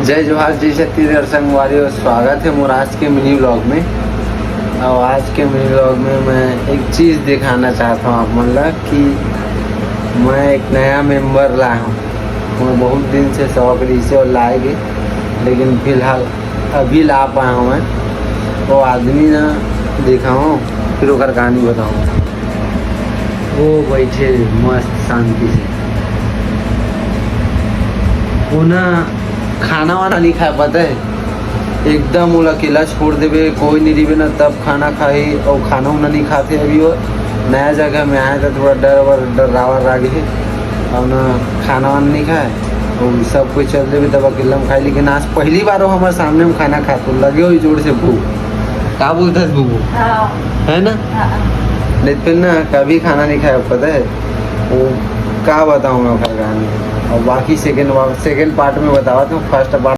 जय जोहार जय छत्तीसगढ़ संगवारी और स्वागत है मोर आज के मिनी व्लॉग में। और आज के मिनी व्लॉग में मैं एक चीज़ दिखाना चाहता हूँ आप मन ला कि मैं एक नया मेंबर लाया हूँ। मैं बहुत दिन से शौक रही से और लाएगी, लेकिन फिलहाल अभी ला पाया हूँ। मैं वो आदमी ना दिखाऊँ फिर ओकर कहानी बताऊँ। वो बैठे मस्त शांति से, वो ना खाना वाना नहीं खाए, पता है एकदम वो अकेला छोड़ देवे, कोई नहीं रिवे ना तब खाना खाई। और खाना वाना नहीं खाते। अभी वो नया जगह में आया था, थोड़ा डरावा रागे और ना खाना वाना नहीं खाए और सब कोई चल देवे तब अकेला में खाए। लेकिन आज पहली बार वो हमारे सामने में खाना खा तो लगे हो जोर से भूख। क्या बोलता है भूख है ना, लेकिन फिर ना कभी खाना नहीं खाया, पता है वो क्या बताऊँ मैं कहानी। और बाकी सेकेंड पार्ट में बतावा तो फर्स्ट पार्ट